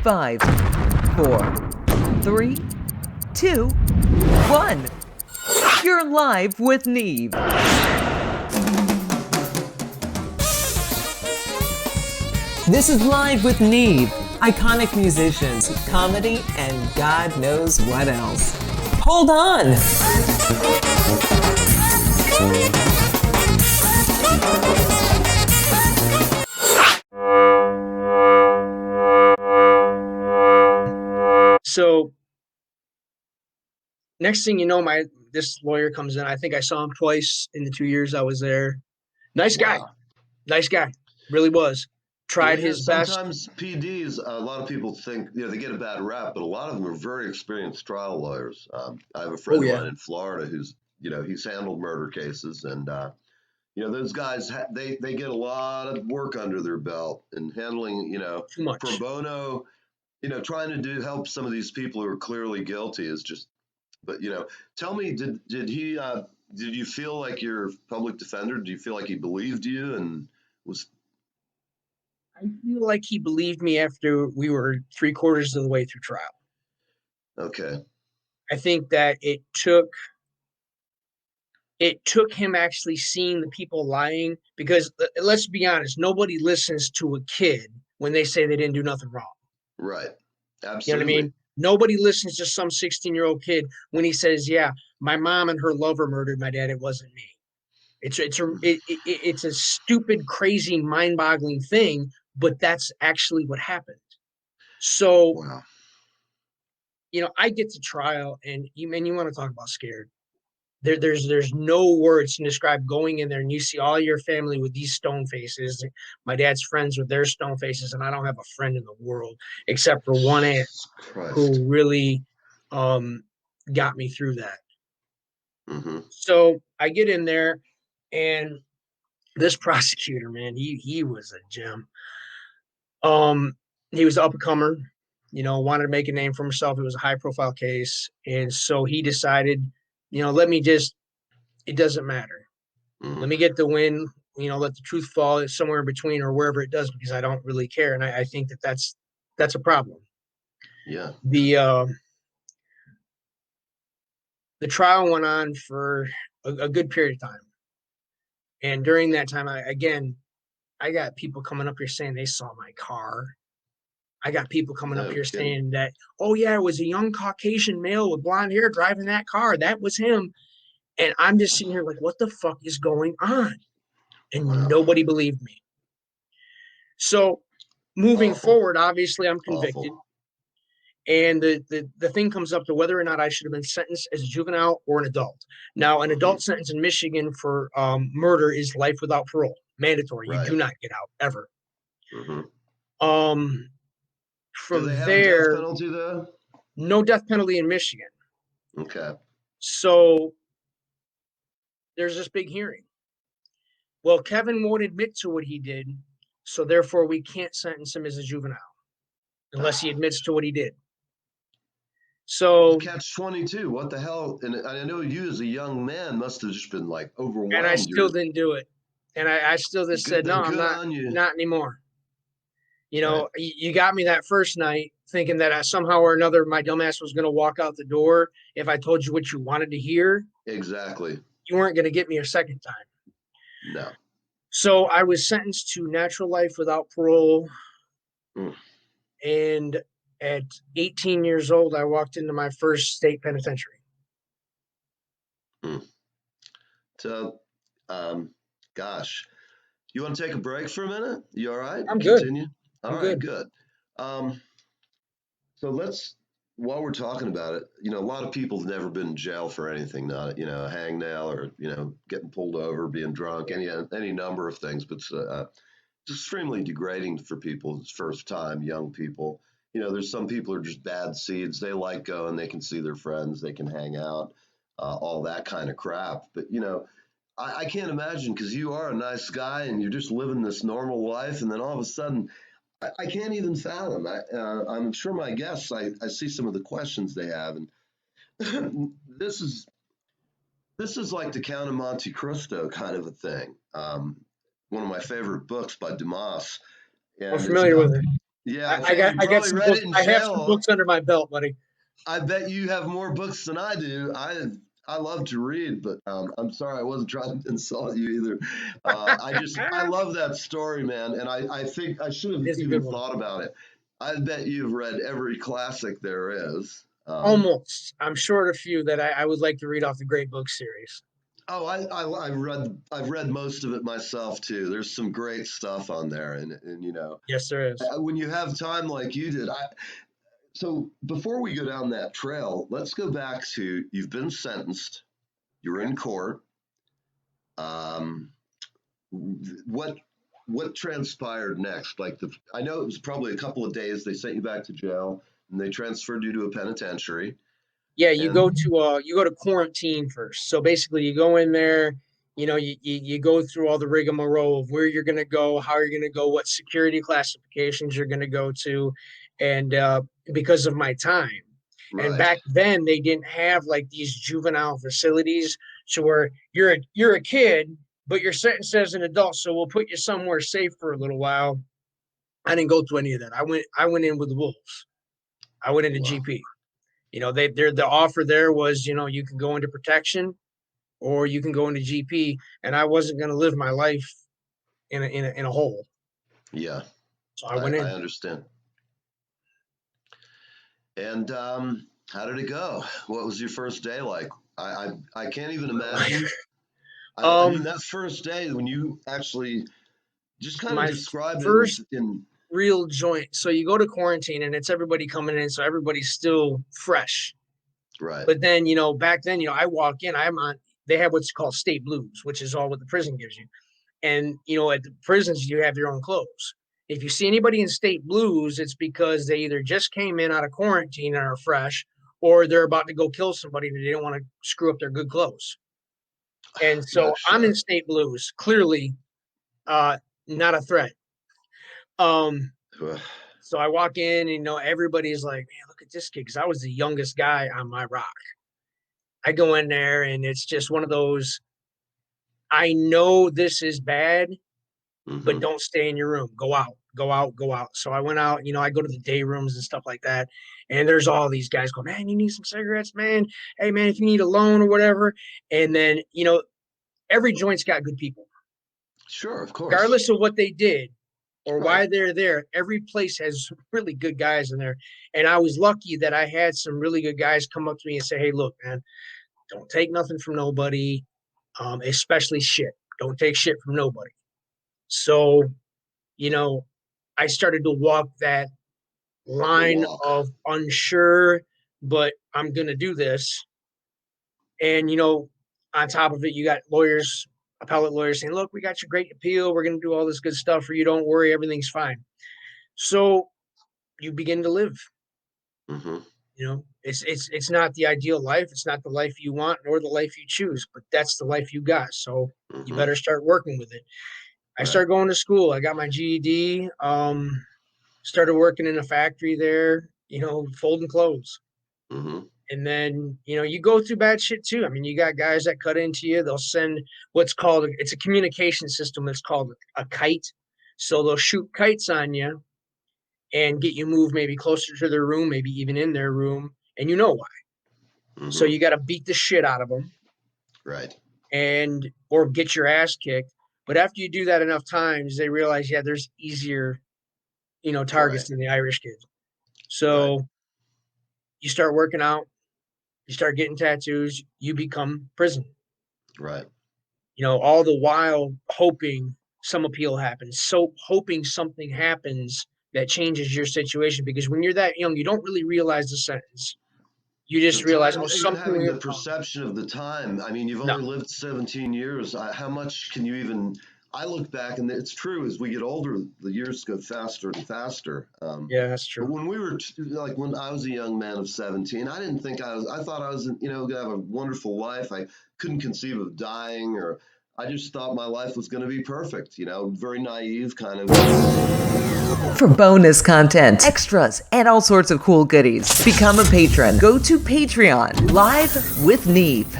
5, 4, 3, 2, 1. You're live with Neve. This is Live with Neve. Iconic musicians, comedy, and God knows what else. Hold on! So next thing you know, this lawyer comes in. I think I saw him twice in the 2 years I was there. Nice guy. Wow. Nice guy. Really was. Tried his best. Sometimes PDs, a lot of people think, they get a bad rap, but a lot of them are very experienced trial lawyers. I have a friend of mine in Florida who's, he's handled murder cases, and those guys, they get a lot of work under their belt and handling, Too much. pro bono, trying to help some of these people who are clearly guilty is just. But tell me, did you feel like your public defender? Do you feel like he believed you and was? I feel like he believed me after we were 3/4 of the way through trial. Okay. I think that it took him actually seeing the people lying, because let's be honest, nobody listens to a kid when they say they didn't do nothing wrong. Right. Absolutely. You know what I mean? Nobody listens to some 16-year-old kid when he says, yeah, my mom and her lover murdered my dad. It wasn't me. It's a stupid, crazy, mind-boggling thing, but that's actually what happened. So, wow. I get to trial, and you want to talk about scared. There's no words to describe going in there and you see all your family with these stone faces. My dad's friends with their stone faces, and I don't have a friend in the world except for one aunt who really got me through that. Mm-hmm. So I get in there, and this prosecutor, man, he was a gem. He was an up-and-comer, wanted to make a name for himself. It was a high-profile case, and so he decided, it doesn't matter. Mm-hmm. Let me get the win, let the truth fall somewhere in between or wherever it does, because I don't really care. And I think that's a problem. Yeah. The trial went on for a good period of time. And during that time, I got people coming up here saying they saw my car. I got people coming up here saying that, oh yeah, it was a young Caucasian male with blonde hair driving that car. That was him. And I'm just sitting here like, what the fuck is going on? And nobody believed me. So moving forward, obviously I'm convicted. And the thing comes up to whether or not I should have been sentenced as a juvenile or an adult. Now, an adult sentence in Michigan for murder is life without parole, mandatory. You do not get out ever. Mm-hmm. From do they have there, a death penalty though? No death penalty in Michigan. Okay. So there's this big hearing. Well, Kevin won't admit to what he did, so therefore we can't sentence him as a juvenile unless he admits to what he did. So catch-22. What the hell? And I know you as a young man must have just been like overwhelmed. And I still didn't do it. And I still just said, no, I'm not anymore. You got me that first night thinking that somehow or another my dumbass was going to walk out the door if I told you what you wanted to hear. Exactly. You weren't going to get me a second time. No. So I was sentenced to natural life without parole. And at 18 years old, I walked into my first state penitentiary. So, gosh, you want to take a break for a minute? You all right? I'm Continue. Good. All right, good. So while we're talking about it, a lot of people have never been in jail for anything, not, a hangnail or, getting pulled over, being drunk, any number of things, but it's extremely degrading for people. It's first time, young people. There's some people who are just bad seeds. They like going, they can see their friends, they can hang out, all that kind of crap. But, I can't imagine, because you are a nice guy and you're just living this normal life. And then all of a sudden, I can't even fathom. I'm sure my guests, I see some of the questions they have. And this is like the Count of Monte Cristo kind of a thing. One of my favorite books by Dumas. I'm familiar with it. Yeah, I I think got you I got probably some read books. it in I have some jail. books under my belt, buddy. I bet you have more books than I do. I love to read, but I'm sorry I wasn't trying to insult you either. I love that story, man, and I think I should have It's a even good one. thought about it. I bet you've read every classic there is. Almost. I'm short a few that I would like to read off the Great Book series. Oh, I've read most of it myself too. There's some great stuff on there, and Yes, there is. when you have time like you did, so before we go down that trail, let's go back to you've been sentenced, you're in court. Um, what what transpired next? Like I know it was probably a couple of days. They sent you back to jail and they transferred you to a penitentiary. Yeah, And you go to quarantine first. So basically, you go in there. You go through all the rigmarole of where you're going to go, how you're going to go, what security classifications you're going to go to, and because of my time. And right, back then, they didn't have like these juvenile facilities, so where you're a kid, but you're sentenced as an adult. So we'll put you somewhere safe for a little while. I didn't go through any of that. I went in with the wolves. I went into wow, GP. The offer there was, you can go into protection or you can go into GP, and I wasn't going to live my life in a hole, yeah, so I went I in. understand. And how did it go? What was your first day like? I can't even imagine. I mean, um, that first day when you actually just kind of my describe it first in real joint. So you go to quarantine, and it's everybody coming in, so everybody's still fresh. right, But then, back then, I walk in, I'm on. They have what's called state blues, which is all what the prison gives you. And at the prisons, you have your own clothes. If you see anybody in state blues, it's because they either just came in out of quarantine and are fresh, or they're about to go kill somebody and they don't want to screw up their good clothes. And no so I'm in shit. state blues, clearly uh, not a threat. Um, Ugh, so I walk in, and everybody's like, "Man, look at this kid," because I was the youngest guy on my rock. I go in there, and it's just one of those. I know this is bad, but mhm. don't stay in your room. Go out, go out, go out. So I went out, I go to the day rooms and stuff like that. And there's all these guys going, man, you need some cigarettes, man. Hey, man, if you need a loan or whatever. And then, every joint's got good people, Sure, of course. regardless of what they did or Right. why they're there. Every place has really good guys in there. And I was lucky that I had some really good guys come up to me and say, hey, look, man, don't take nothing from nobody, especially shit. Don't take shit from nobody. So, you know, I started to walk that The line walk. of unsure, but I'm going to do this. And, on top of it, you got lawyers, appellate lawyers saying, look, we got your great appeal. We're going to do all this good stuff for you. Don't worry. Everything's fine. So you begin to live. Mhm. It's not the ideal life. It's not the life you want nor the life you choose, but that's the life you got. So you Mhm. better start working with it. I Right. started going to school. I got my GED. Started working in a factory there, folding clothes. Mhm. And then, you go through bad shit too. I mean, you got guys that cut into you. They'll send it's a communication system. It's called a kite. So they'll shoot kites on you and get you moved maybe closer to their room, maybe even in their room. And you know why. So Mhm. you got to beat the shit out of them Right. or get your ass kicked. But after you do that enough times, they realize, yeah, there's easier, targets Right. than the Irish kids. Right. So you start working out, you start getting tattoos, you become prison. Right. All the while hoping some appeal happens. So hoping something happens that changes your situation. Because when you're that young, you don't really realize the sentence. You The just realize, time, oh, even something having the went wrong. perception of the time. I mean, you've No, only lived 17 years. How much can you even? I look back, and it's true. As we get older, the years go faster and faster. yeah, that's But true. when we were like when I was a young man of 17, I didn't think I was. I thought I was, gonna have a wonderful life. I couldn't conceive of dying, or I just thought my life was going to be perfect. Very naive kind of. For bonus content, extras, and all sorts of cool goodies, become a patron. Go to Patreon. Live with Neve.